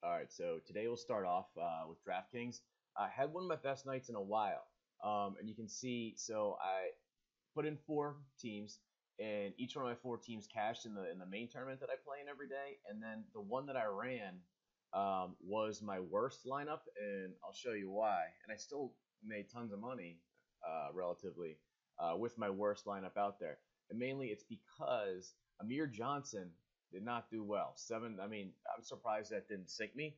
All right, so today we'll start off with DraftKings. I had one of my best nights in a while, and you can see. So I put in four teams, and each one of my four teams cashed in the main tournament that I play in every day. And then the one that I ran was my worst lineup, and I'll show you why. And I still made tons of money, relatively, with my worst lineup out there. And mainly it's because Amir Johnson did not do well. Seven. I mean, I'm surprised that didn't sink me.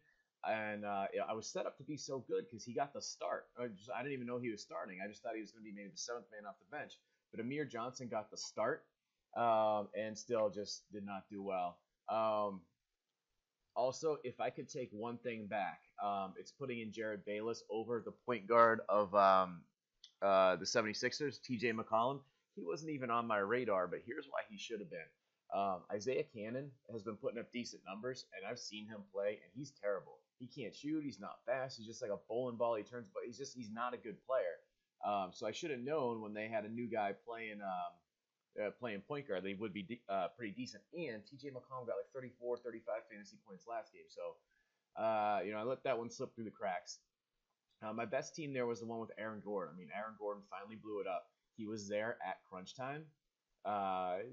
And yeah, I was set up to be so good because he got the start. I didn't even know he was starting. I just thought he was going to be maybe the seventh man off the bench. But Amir Johnson got the start, and still just did not do well. Also, if I could take one thing back, it's putting in Jared Bayless over the point guard of the 76ers, TJ McCollum. He wasn't even on my radar, but here's why he should have been. Isaiah Cannon has been putting up decent numbers, and I've seen him play, and he's terrible. He can't shoot. He's not fast. He's just like a bowling ball. He turns, but he's not a good player. So I should have known when they had a new guy playing point guard, they would be pretty decent. And TJ McCollum got like 34, 35 fantasy points last game. So, I let that one slip through the cracks. My best team there was the one with Aaron Gordon. I mean, Aaron Gordon finally blew it up. He was there at crunch time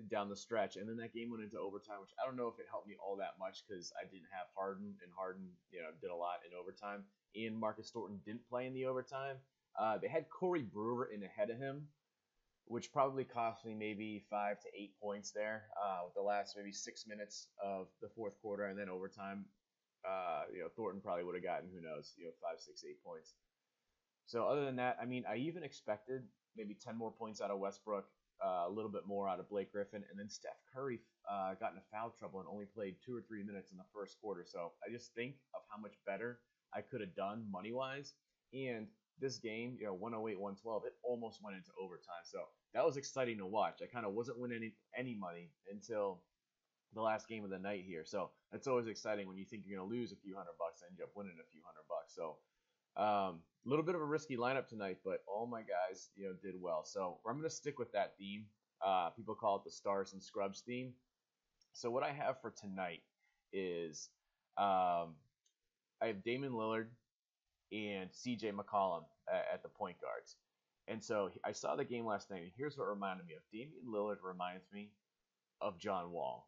down the stretch, and then that game went into overtime, which I don't know if it helped me all that much because I didn't have Harden, and Harden, did a lot in overtime. And Marcus Thornton didn't play in the overtime. They had Corey Brewer in ahead of him, which probably cost me maybe 5 to 8 points there with the last maybe 6 minutes of the fourth quarter, and then overtime. Thornton probably would have gotten, who knows, 5, 6, 8 points. So other than that, I mean, I even expected maybe 10 more points out of Westbrook, a little bit more out of Blake Griffin, and then Steph Curry got into foul trouble and only played 2 or 3 minutes in the first quarter. So I just think of how much better I could have done money wise, and this game, 108, 112, it almost went into overtime. So that was exciting to watch. I kind of wasn't winning any money until the last game of the night here. So that's always exciting when you think you're going to lose a few $100 and end up winning a few $100. So a little bit of a risky lineup tonight, but all my guys, did well. So I'm going to stick with that theme. People call it the Stars and Scrubs theme. So what I have for tonight is I have Damian Lillard and CJ McCollum at the point guards. And so I saw the game last night, and here's what reminded me of. Damian Lillard reminds me of John Wall.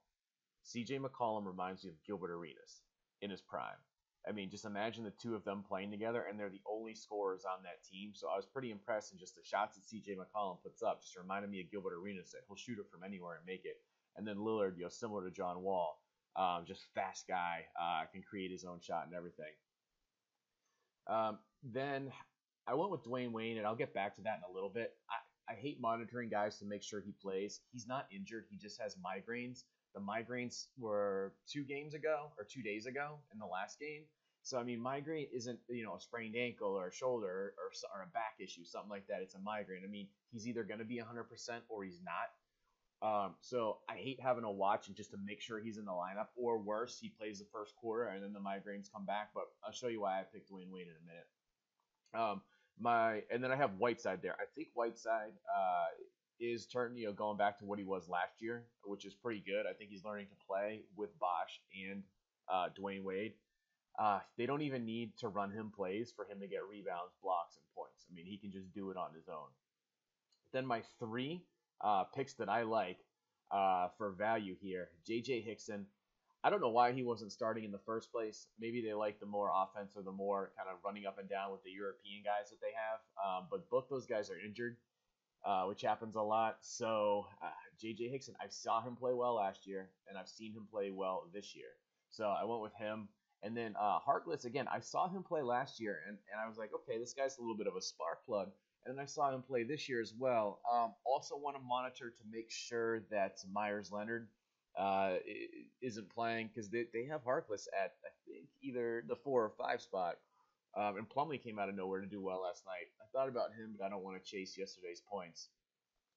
CJ McCollum reminds me of Gilbert Arenas in his prime. I mean, just imagine the two of them playing together, and they're the only scorers on that team. So I was pretty impressed, and just the shots that CJ McCollum puts up just reminded me of Gilbert Arenas, that he'll shoot it from anywhere and make it. And then Lillard, similar to John Wall, just fast guy, can create his own shot and everything. Then I went with Dwayne Wayne, and I'll get back to that in a little bit. I hate monitoring guys to make sure he plays. He's not injured. He just has migraines. The migraines were 2 games ago or 2 days ago in the last game. So, I mean, migraine isn't, a sprained ankle or a shoulder or a back issue, something like that. It's a migraine. I mean, he's either going to be 100% or he's not. So I hate having to watch and just to make sure he's in the lineup, or worse, he plays the first quarter and then the migraines come back. But I'll show you why I picked Dwayne Wade in a minute. And then I have Whiteside there. I think Whiteside is going back to what he was last year, which is pretty good. I think he's learning to play with Bosh and Dwayne Wade. They don't even need to run him plays for him to get rebounds, blocks, and points. I mean, he can just do it on his own. Then my three picks that I like for value here, J.J. Hickson. I don't know why he wasn't starting in the first place. Maybe they like the more offense or the more kind of running up and down with the European guys that they have. But both those guys are injured, which happens a lot. So J.J. Hickson, I saw him play well last year, and I've seen him play well this year. So I went with him. And then Harkless, again, I saw him play last year, and I was like, okay, this guy's a little bit of a spark plug. And then I saw him play this year as well. Also want to monitor to make sure that Myers Leonard isn't playing, because they have Harkless at, I think, either the 4 or 5 spot. And Plumlee came out of nowhere to do well last night. I thought about him, but I don't want to chase yesterday's points.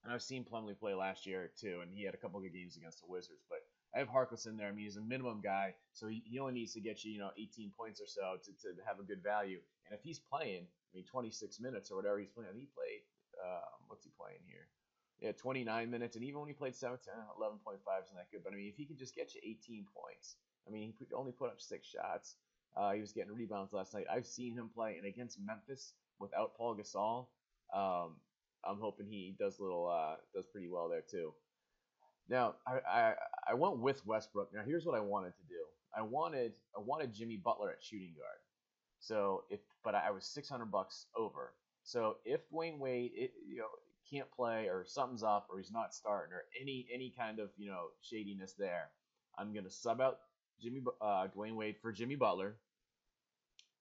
And I've seen Plumlee play last year too, and he had a couple good games against the Wizards. But I have Harkless in there. I mean, he's a minimum guy, so he only needs to get you, 18 points or so to have a good value. And if he's playing, 26 minutes or whatever he's playing, he played, what's he playing here? Yeah, 29 minutes, and even when he played 17, 11.5 isn't that good. But, if he can just get you 18 points, he only put up 6 shots. He was getting rebounds last night. I've seen him play, and against Memphis without Paul Gasol, um, I'm hoping he does pretty well there too. Now, I went with Westbrook. Now, here's what I wanted to do. I wanted Jimmy Butler at shooting guard. So but I was $600 over. So if Dwayne Wade, can't play or something's up or he's not starting or any kind of shadiness there, I'm gonna sub out Dwayne Wade for Jimmy Butler,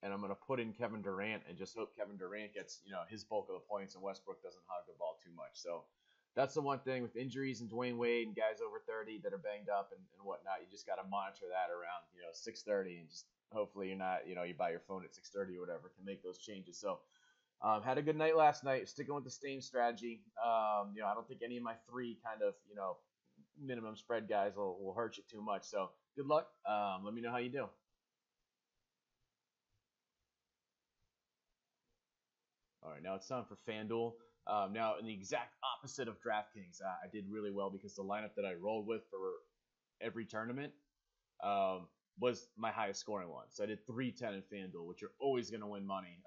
and I'm gonna put in Kevin Durant and just hope Kevin Durant gets his bulk of the points and Westbrook doesn't hog the ball too much. So that's the one thing with injuries and Dwayne Wade and guys over 30 that are banged up and whatnot. You just got to monitor that around 6:30 and just hopefully you're not you buy your phone at 6:30 or whatever can make those changes. So had a good night last night. Sticking with the same strategy. I don't think any of my three kind of minimum spread guys will hurt you too much. So good luck. Let me know how you do. All right, now it's time for FanDuel. Now, in the exact opposite of DraftKings, I did really well because the lineup that I rolled with for every tournament um, was my highest scoring one. So I did 310 in FanDuel, which you're always going to win money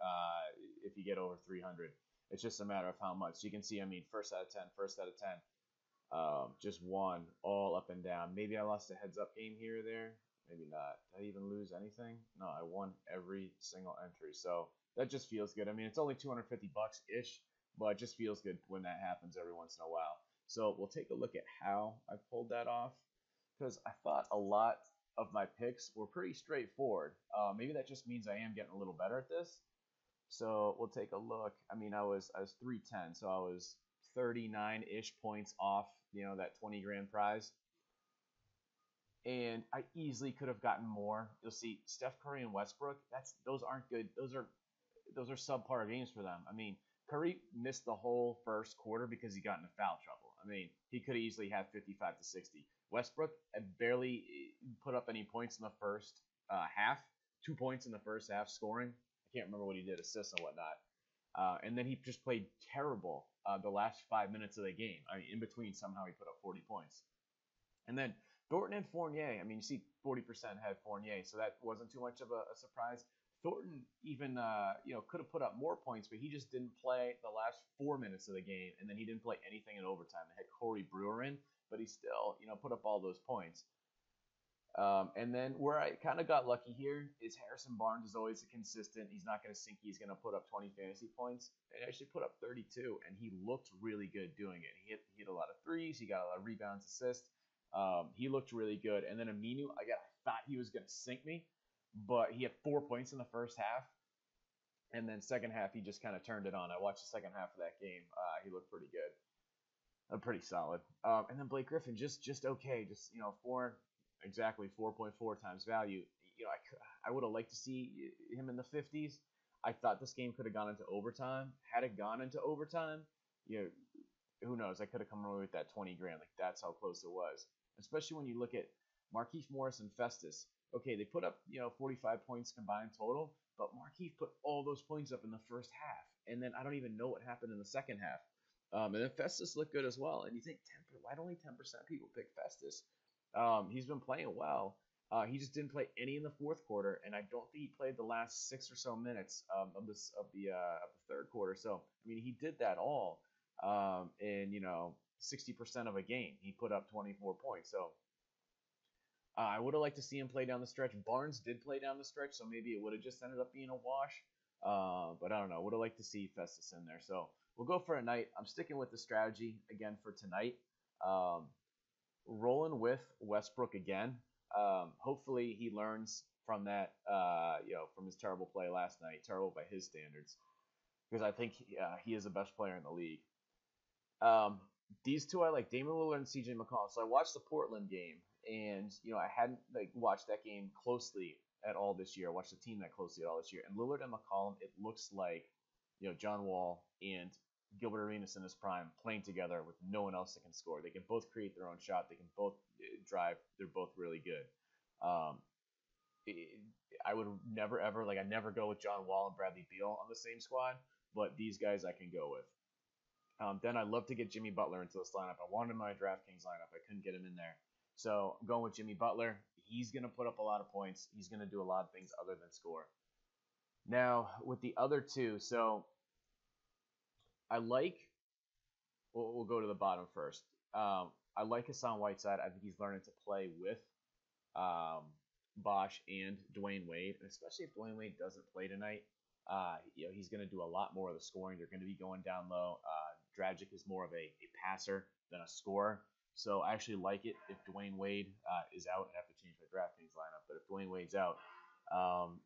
if you get over 300. It's just a matter of how much. So you can see, I mean, first out of 10, first out of 10. Just one all up and down. Maybe I lost a heads up game here or there. Maybe not. Did I even lose anything? No, I won every single entry. So that just feels good. I mean, it's only 250 bucks ish, but it just feels good when that happens every once in a while. So we'll take a look at how I pulled that off because I thought a lot of my picks were pretty straightforward. Maybe that just means I am getting a little better at this. So we'll take a look. I mean, I was 310, so I was 39-ish points off, that 20 grand prize. And I easily could have gotten more. You'll see Steph Curry and Westbrook. Those aren't good. Those are subpar games for them. I mean, Curry missed the whole first quarter because he got into foul trouble. I mean, he could have easily had 55 to 60. Westbrook had barely put up any points in the first half. 2 points in the first half scoring. I can't remember what he did, assists and whatnot. And then he just played terrible the last 5 minutes of the game. I mean, in between, somehow he put up 40 points. And then Thornton and Fournier. I mean, you see 40% had Fournier, so that wasn't too much of a surprise. Thornton even could have put up more points, but he just didn't play the last 4 minutes of the game, and then he didn't play anything in overtime. They had Corey Brewer in, but he still put up all those points. And then where I kind of got lucky here is Harrison Barnes is always a consistent. He's not going to sink. He's going to put up 20 fantasy points. And he actually put up 32, and he looked really good doing it. He hit a lot of threes. He got a lot of rebounds, assists. He looked really good. And then Aminu, I thought he was going to sink me, but he had 4 points in the first half. And then second half, he just kind of turned it on. I watched the second half of that game. He looked pretty good. Pretty solid. And then Blake Griffin, just okay. Just, four, exactly 4.4 times value. I would have liked to see him in the 50s. I thought this game could have gone into overtime. Had it gone into overtime, who knows? I could have come away with that 20 grand. Like, that's how close it was. Especially when you look at Markieff Morris and Festus. Okay, they put up 45 points combined total, but Markieff put all those points up in the first half, and then I don't even know what happened in the second half. And then Festus looked good as well. And you think, why do only 10% people pick Festus? He's been playing well. He just didn't play any in the fourth quarter, and I don't think he played the last 6 or so minutes of the third quarter. So I mean, he did that all in 60% of a game. He put up 24 points. So I would have liked to see him play down the stretch. Barnes did play down the stretch, so maybe it would have just ended up being a wash. But I don't know. Would have liked to see Festus in there. So we'll go for a night. I'm sticking with the strategy again for tonight. Rolling with Westbrook again. Hopefully he learns from that, from his terrible play last night. Terrible by his standards. Because I think he is the best player in the league. These two I like, Damian Lillard and CJ McCollum. So I watched the Portland game, and I hadn't watched that game closely at all this year. I watched the team that closely at all this year. And Lillard and McCollum, it looks like John Wall and Gilbert Arenas in his prime playing together with no one else that can score. They can both create their own shot. They can both drive. They're both really good. I would never ever I never go with John Wall and Bradley Beal on the same squad, but these guys I can go with. Then I'd love to get Jimmy Butler into this lineup. I wanted my DraftKings lineup. I couldn't get him in there. So I'm going with Jimmy Butler. He's going to put up a lot of points. He's going to do a lot of things other than score. Now, with the other two, so I like, we'll go to the bottom first. I like Hassan Whiteside. I think he's learning to play with um, Bosch and Dwayne Wade, and especially if Dwayne Wade doesn't play tonight. He's going to do a lot more of the scoring. They're going to be going down low. Dragic is more of a passer than a scorer. So I actually like it if Dwayne Wade is out. I have to change my DraftKings lineup, but if Dwayne Wade's out,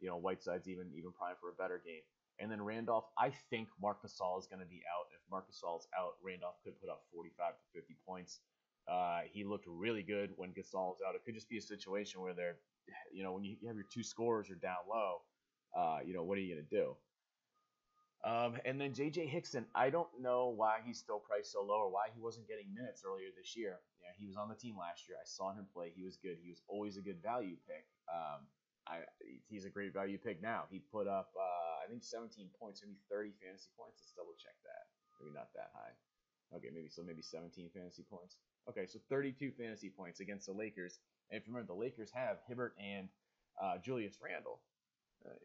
Whiteside's even primed for a better game. And then Randolph, I think Marc Gasol is going to be out. If Marc Gasol's out, Randolph could put up 45 to 50 points. He looked really good when Gasol's out. It could just be a situation where they're, when you have your two scorers are down low, what are you going to do? And then J.J. Hickson, I don't know why he's still priced so low or why he wasn't getting minutes earlier this year. Yeah, he was on the team last year. I saw him play. He was good. He was always a good value pick. He's a great value pick now. He put up, I think, 17 points, maybe 30 fantasy points. Let's double check that. Maybe not that high. Okay, maybe 17 fantasy points. Okay, so 32 fantasy points against the Lakers. And if you remember, the Lakers have Hibbert and Julius Randle.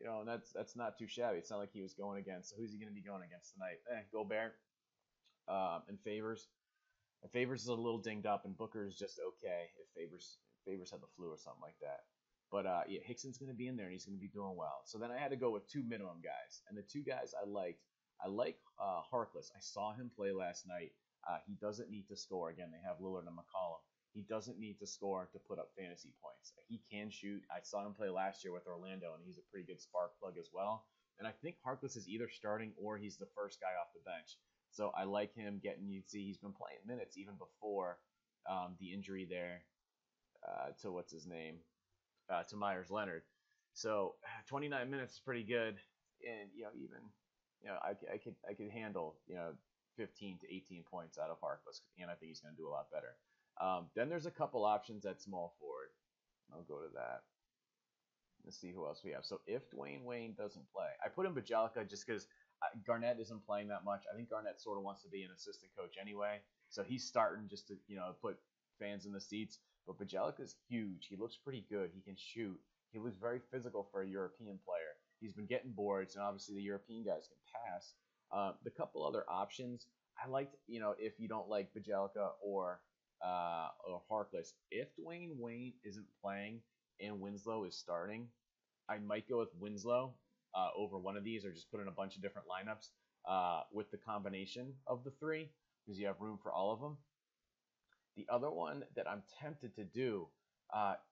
And that's not too shabby. It's not like he was going against. So who's he going to be going against tonight? Gobert and Favors. And Favors is a little dinged up, and Booker is just okay if Favors had the flu or something like that. But Hickson's going to be in there, and he's going to be doing well. So then I had to go with two minimum guys, and the two guys I like Harkless. I saw him play last night. He doesn't need to score. Again, they have Lillard and McCollum. He doesn't need to score to put up fantasy points. He can shoot. I saw him play last year with Orlando, and he's a pretty good spark plug as well. And I think Harkless is either starting or he's the first guy off the bench. So I like him getting, you see, he's been playing minutes even before the injury there to what's his name, to Myers Leonard. So 29 minutes is pretty good, and I could handle 15 to 18 points out of Harkless, and I think he's going to do a lot better. Then there's a couple options at small forward. I'll go to that. Let's see who else we have. So if Dwayne Wade doesn't play, I put in Bjelica just because Garnett isn't playing that much. I think Garnett sort of wants to be an assistant coach anyway, so he's starting just to put fans in the seats. But Bjelica's huge. He looks pretty good. He can shoot. He looks very physical for a European player. He's been getting boards, and obviously the European guys can pass. The couple other options I liked, if you don't like Bjelica or Harkless, if Dwayne Wade isn't playing and Winslow is starting, I might go with Winslow over one of these, or just put in a bunch of different lineups with the combination of the three, because you have room for all of them. The other one that I'm tempted to do,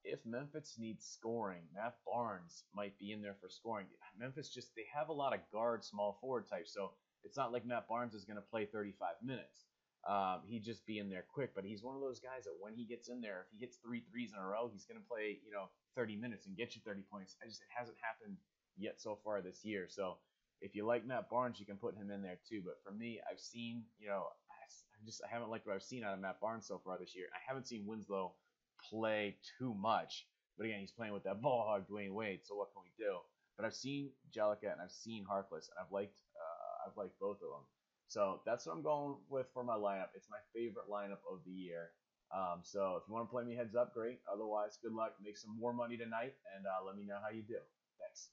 if Memphis needs scoring, Matt Barnes might be in there for scoring. Memphis they have a lot of guard, small forward types, so it's not like Matt Barnes is going to play 35 minutes. He'd just be in there quick, but he's one of those guys that when he gets in there, if he hits 3 threes in a row, he's going to play 30 minutes and get you 30 points. It hasn't happened yet so far this year. So if you like Matt Barnes, you can put him in there too. But for me, I've seen I haven't liked what I've seen out of Matt Barnes so far this year. I haven't seen Winslow play too much, but again, he's playing with that ball hog Dwayne Wade. So what can we do? But I've seen Bjelica and I've seen Harkless, and I've liked both of them. So that's what I'm going with for my lineup. It's my favorite lineup of the year. So if you want to play me heads up, great. Otherwise, good luck. Make some more money tonight, and let me know how you do. Thanks.